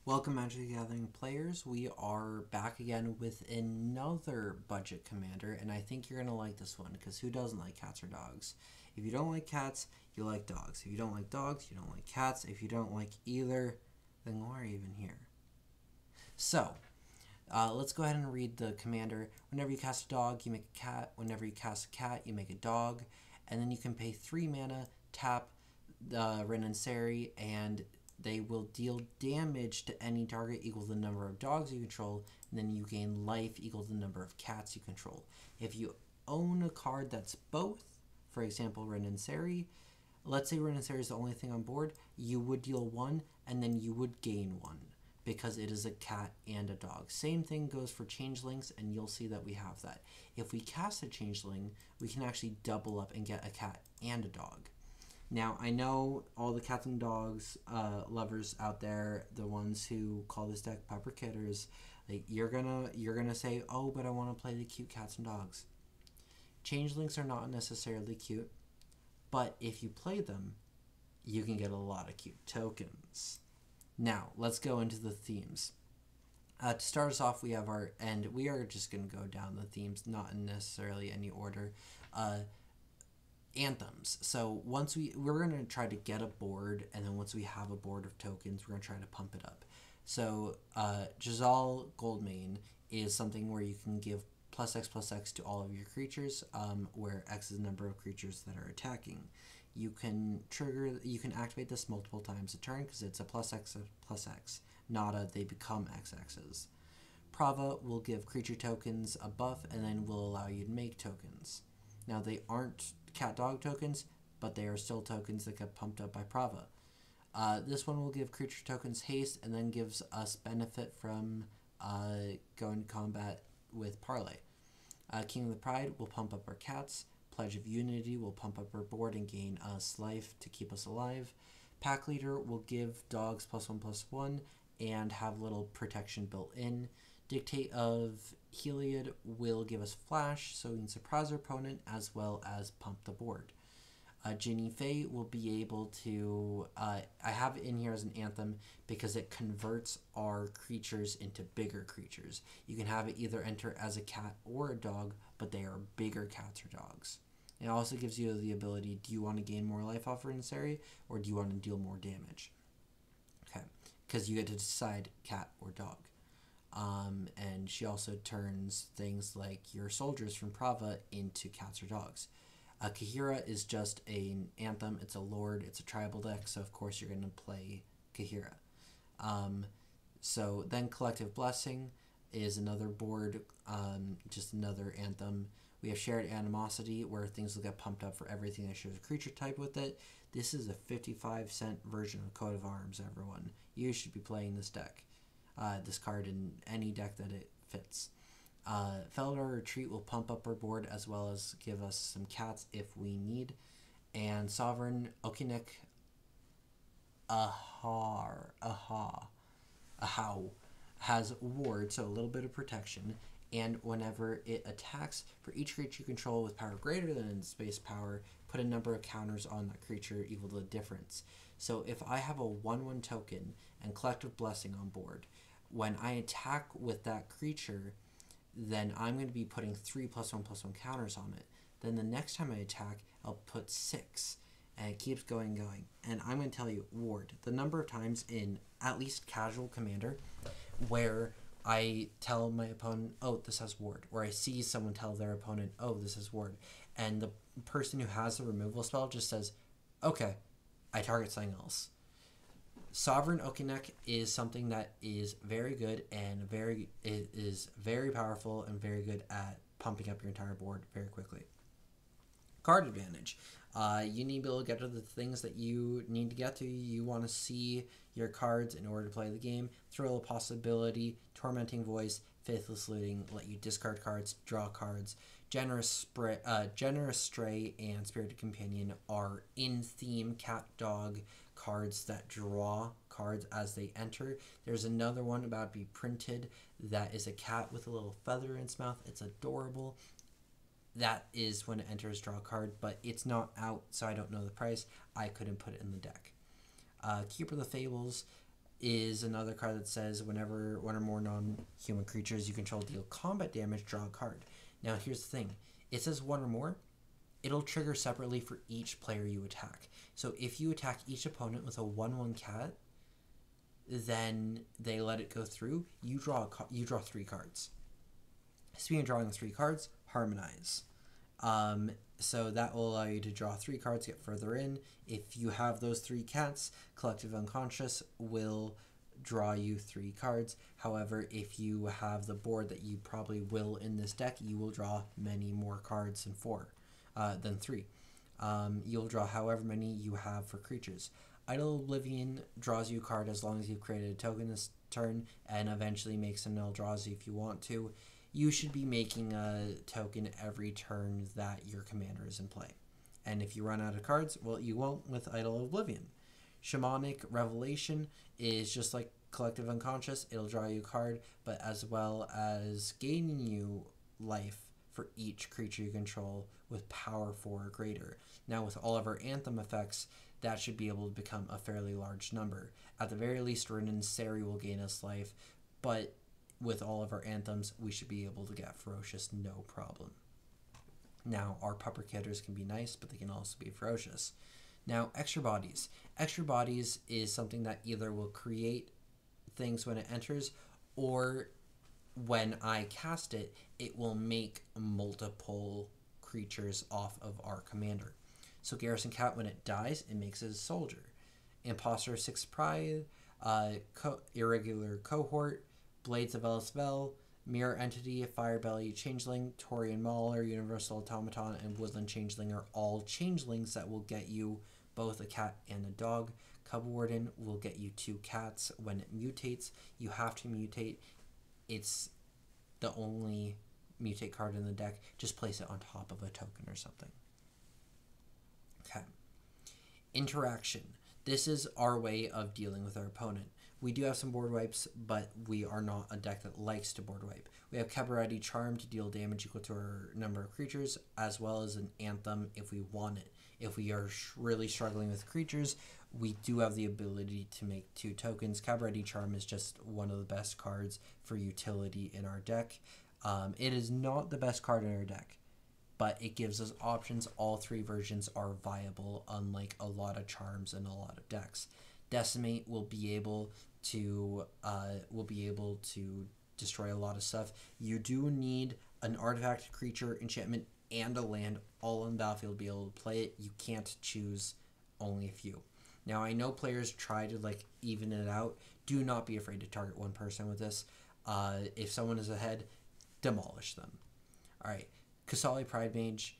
Welcome, Magic the Gathering players. We are back again with another budget commander, and I think you're going to like this one because who doesn't like cats or dogs? If you don't like cats, you like dogs. If you don't like dogs, you don't like cats. If you don't like either, then why are you even here? So, let's go ahead and read the commander. Whenever you cast a dog, you make a cat. Whenever you cast a cat, you make a dog. And then you can pay 3 mana, tap the Rin and Seri, and they will deal damage to any target equal to the number of dogs you control, and then you gain life equal to the number of cats you control. If you own a card that's both, for example, Rin and Seri, let's say Rin and Seri is the only thing on board, you would deal 1, and then you would gain 1, because it is a cat and a dog. Same thing goes for changelings, and you'll see that we have that. If we cast a changeling, we can actually double up and get a cat and a dog. Now, I know all the cats and dogs lovers out there, the ones who call this deck pupper kidders, like you're gonna say, oh, but I want to play the cute cats and dogs. Changelings are not necessarily cute, but if you play them, you can get a lot of cute tokens. Now, let's go into the themes. To start us off, we have we are just going to go down the themes, not in necessarily any order. Anthems. So we're going to try to get a board, and then once we have a board of tokens, we're going to try to pump it up. So Jazal Goldmane is something where you can give +X to all of your creatures, where X is the number of creatures that are attacking. You can activate this multiple times a turn because it's a +X, not a they become XXs. Prava will give creature tokens a buff and then will allow you to make tokens. Now, they aren't cat dog tokens, but they are still tokens that get pumped up by Prava. This one will give creature tokens haste and then gives us benefit from going to combat with Parlay. King of the Pride will pump up our cats. Pledge of Unity will pump up our board and gain us life to keep us alive. Pack Leader will give dogs +1/+1 and have little protection built in. Dictate of Heliod will give us flash, so we can surprise our opponent as well as pump the board. Ginny Faye will be able to... I have it in here as an anthem because it converts our creatures into bigger creatures. You can have it either enter as a cat or a dog, but they are bigger cats or dogs. It also gives you the ability, do you want to gain more life off Rin and Seri, or do you want to deal more damage? Okay, because you get to decide cat or dog. And she also turns things like your soldiers from Prava into cats or dogs. Kahira is just an anthem. It's a lord. It's a tribal deck, so of course you're going to play Kahira. So then Collective Blessing is another board, just another anthem. We have Shared Animosity, where things will get pumped up for everything that shares a creature type with it. This is a 55-cent version of Coat of Arms, everyone. You should be playing this deck. This card in any deck that it fits. Felidar Retreat will pump up our board as well as give us some cats if we need. And Sovereign Okinek Ahau has ward, so a little bit of protection. And whenever it attacks, for each creature you control with power greater than its base power, put a number of counters on that creature equal to the difference. So if I have a 1/1 token and Collective Blessing on board, when I attack with that creature, then I'm going to be putting 3 +1/+1 counters on it. Then the next time I attack, I'll put 6. And it keeps going. And I'm going to tell you, ward, the number of times in at least casual Commander where I tell my opponent, oh, this has ward. Or I see someone tell their opponent, oh, this has ward. And the person who has the removal spell just says, okay, I target something else. Sovereign Okinek is something that is very good and is very powerful and very good at pumping up your entire board very quickly. Card advantage. You need to be able to get to the things that you need to get to. You want to see your cards in order to play the game. Thrill of Possibility, Tormenting Voice, Faithless Looting let you discard cards, draw cards. Generous Stray, and Spirited Companion are in-theme cat dog cards that draw cards as they enter. There's another one about to be printed that is a cat with a little feather in its mouth. It's adorable. That is when it enters, draw a card, but it's not out, so I don't know the price. I couldn't put it in the deck. Keeper of the Fables is another card that says whenever one or more non-human creatures you control deal combat damage, draw a card. Now here's the thing. It says one or more. It'll trigger separately for each player you attack. So if you attack each opponent with a 1/1 cat, then they let it go through. You draw 3 cards. Speaking of drawing 3 cards, Harmonize. So that will allow you to draw 3 cards, get further in. If you have those 3 cats, Collective Unconscious will draw you 3 cards. However, if you have the board that you probably will in this deck, you will draw many more cards than 3. You'll draw however many you have for creatures. Idle Oblivion draws you a card as long as you've created a token this turn, and eventually makes a null draws you if you want to. You should be making a token every turn that your commander is in play. And if you run out of cards, well, you won't with Idle Oblivion. Shamanic Revelation is just like Collective Unconscious. It'll draw you a card, but as well as gaining you life for each creature you control with power 4 or greater. Now with all of our Anthem effects, that should be able to become a fairly large number. At the very least, Rin and Seri will gain us life, but with all of our Anthems, we should be able to get Ferocious no problem. Now, our Pupper Kidders can be nice, but they can also be ferocious. Now, Extra Bodies. Extra Bodies is something that either will create things when it enters, or when I cast it, it will make multiple creatures off of our commander. So Garrison Cat, when it dies, it makes it a soldier. Imposter 6 Pride, Irregular Cohort, Blades of Elisvel, Mirror Entity, Firebelly Changeling, Taurian Mauler, Universal Automaton, and Woodland Changeling are all changelings that will get you both a cat and a dog. Cub Warden will get you 2 cats when it mutates. You have to mutate. It's the only mutate card in the deck. Just place it on top of a token or something. Okay. Interaction. This is our way of dealing with our opponent. We do have some board wipes, but we are not a deck that likes to board wipe. We have Cabaretti Charm to deal damage equal to our number of creatures, as well as an Anthem if we want it. If we are really struggling with creatures, we do have the ability to make 2 tokens. Cabaretti Charm is just one of the best cards for utility in our deck. It is not the best card in our deck, but it gives us options. All 3 versions are viable, unlike a lot of charms and a lot of decks. Decimate will be able to destroy a lot of stuff. You do need an artifact, creature, enchantment, and a land all on the battlefield to be able to play it. You can't choose only a few. Now, I know players try to even it out. Do not be afraid to target one person with this. If someone is ahead, demolish them. All right, Kasali Pride Mage.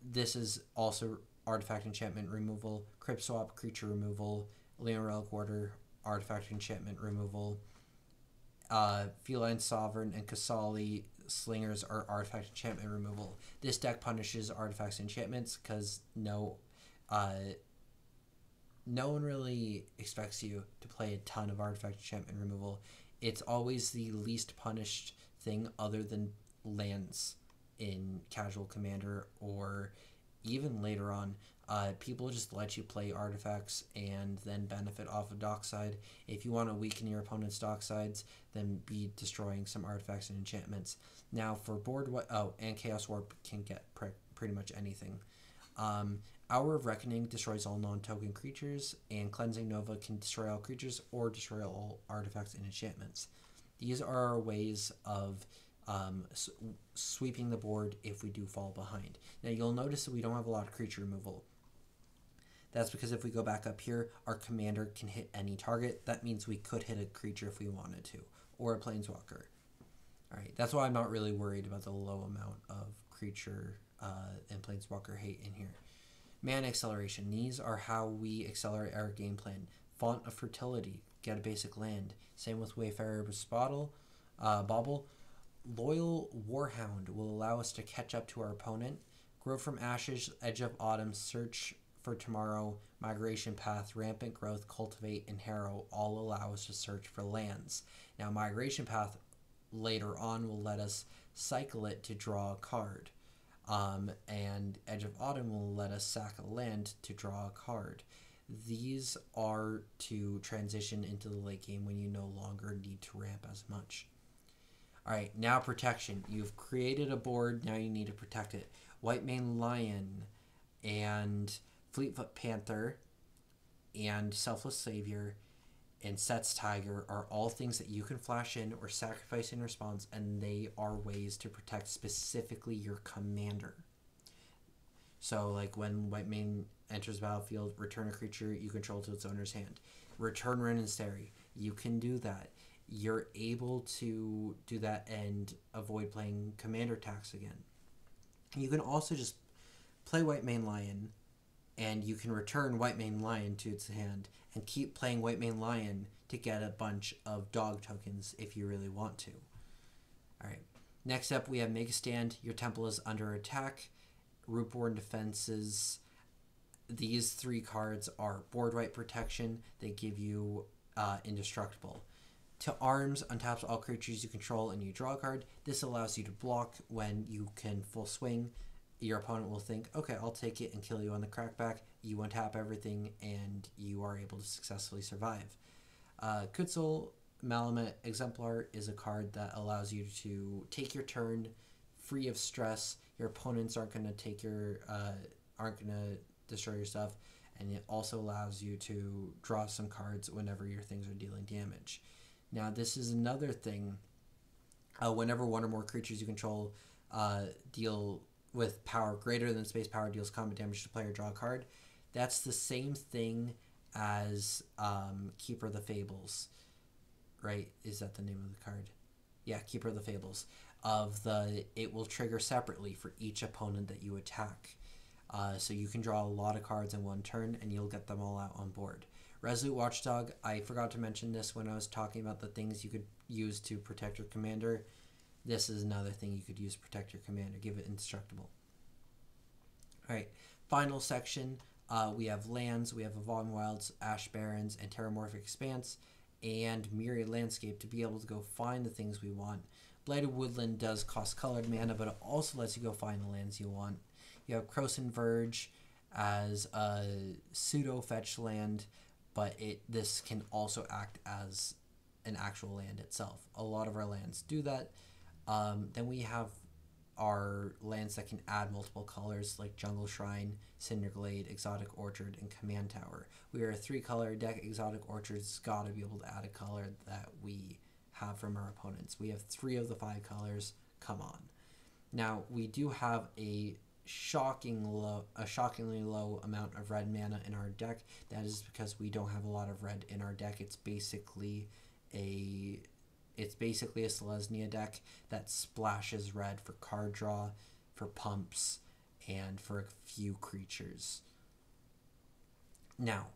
This is also artifact enchantment removal, Crypt Swap creature removal, Leon Relic Warder artifact enchantment removal. Feline Sovereign and Kasali Slingers are artifact enchantment removal. This deck punishes artifacts and enchantments because no one really expects you to play a ton of artifact enchantment removal. It's always the least punished thing other than lands in Casual Commander, or even later on. People just let you play artifacts and then benefit off of Dockside. If you want to weaken your opponent's Docksides, then be destroying some artifacts and enchantments. Now for board and Chaos Warp can get pretty much anything. Hour of Reckoning destroys all non-token creatures, and Cleansing Nova can destroy all creatures or destroy all artifacts and enchantments. These are our ways of sweeping the board if we do fall behind. Now you'll notice that we don't have a lot of creature removal. That's because if we go back up here, our commander can hit any target. That means we could hit a creature if we wanted to, or a planeswalker. Alright, that's why I'm not really worried about the low amount of creature and planeswalker hate in here. Mana Acceleration. These are how we accelerate our game plan. Font of Fertility. Get a basic land. Same with Wayfarer Bauble. Loyal Warhound will allow us to catch up to our opponent. Grow from Ashes, Edge of Autumn, Search for Tomorrow, Migration Path, Rampant Growth, Cultivate, and Harrow all allow us to search for lands. Now, Migration Path later on will let us cycle it to draw a card. And Edge of Autumn will let us sack a land to draw a card. These are to transition into the late game when you no longer need to ramp as much. Alright, now protection. You've created a board, now you need to protect it. White Mane Lion and Fleetfoot Panther and Selfless Savior and Set's Tiger are all things that you can flash in or sacrifice in response, and they are ways to protect specifically your commander. So, like when White Mane enters the battlefield, return a creature you control to its owner's hand. Return Rin and Seri. You can do that. You're able to do that and avoid playing commander attacks again. You can also just play White Mane Lion, and you can return White Mane Lion to its hand and keep playing White Mane Lion to get a bunch of dog tokens if you really want to. Alright, next up we have Make a Stand. Your temple is under attack. Rootborn Defenses. These 3 cards are board wipe protection. They give you indestructible. To Arms, untaps all creatures you control and you draw a card. This allows you to block when you can full swing. Your opponent will think, okay, I'll take it and kill you on the crackback. You untap everything and you are able to successfully survive. Kutzil Malamet Exemplar is a card that allows you to take your turn free of stress. Your opponents aren't going to destroy your stuff, and it also allows you to draw some cards whenever your things are dealing damage. Now, this is another thing. Whenever one or more creatures you control deal with power greater than space power deals combat damage to player, draw a card. That's the same thing as Keeper of the Fables, right? Is that the name of the card? Yeah, Keeper of the Fables. It will trigger separately for each opponent that you attack. So you can draw a lot of cards in one turn, and you'll get them all out on board. Resolute Watchdog, I forgot to mention this when I was talking about the things you could use to protect your commander. This is another thing you could use to protect your commander. Give it indestructible. Alright, final section. We have lands. We have Evolving Wilds, Ash Barrens, and Terramorphic Expanse, and Myriad Landscape to be able to go find the things we want. Blighted Woodland does cost colored mana, but it also lets you go find the lands you want. You have Croson Verge as a pseudo-fetch land, but this can also act as an actual land itself. A lot of our lands do that. Then we have our lands that can add multiple colors, like Jungle Shrine, Cinderglade, Exotic Orchard, and Command Tower. We are a 3-color deck. Exotic Orchard's got to be able to add a color that we have from our opponents. We have 3 of the 5 colors. Come on. Now, we do have a shockingly low amount of red mana in our deck. That is because we don't have a lot of red in our deck. It's basically a Selesnya deck that splashes red for card draw, for pumps, and for a few creatures. Now,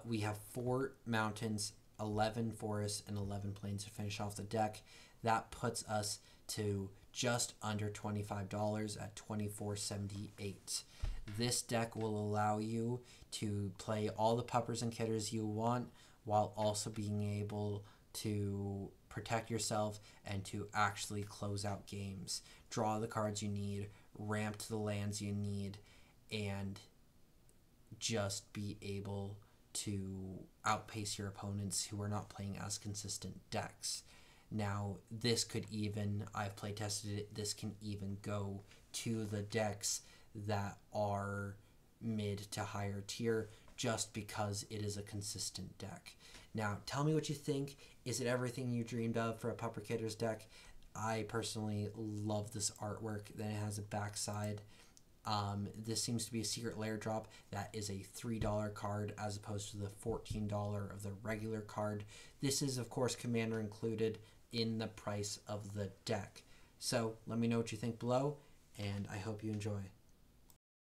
we have 4 mountains, 11 forests, and 11 plains to finish off the deck. That puts us to just under $25 at $24.78. This deck will allow you to play all the puppers and kidders you want while also being able to protect yourself and to actually close out games, draw the cards you need, ramp to the lands you need, and just be able to outpace your opponents who are not playing as consistent decks. Now, this could even, I've play tested it, this can even go to the decks that are mid to higher tier just because it is a consistent deck. Now, tell me what you think. Is it everything you dreamed of for a Pupper Kidders deck? I personally love this artwork. Then it has a backside. This seems to be a secret layer drop. That is a $3 card as opposed to the $14 of the regular card. This is, of course, Commander included in the price of the deck. So let me know what you think below, and I hope you enjoy.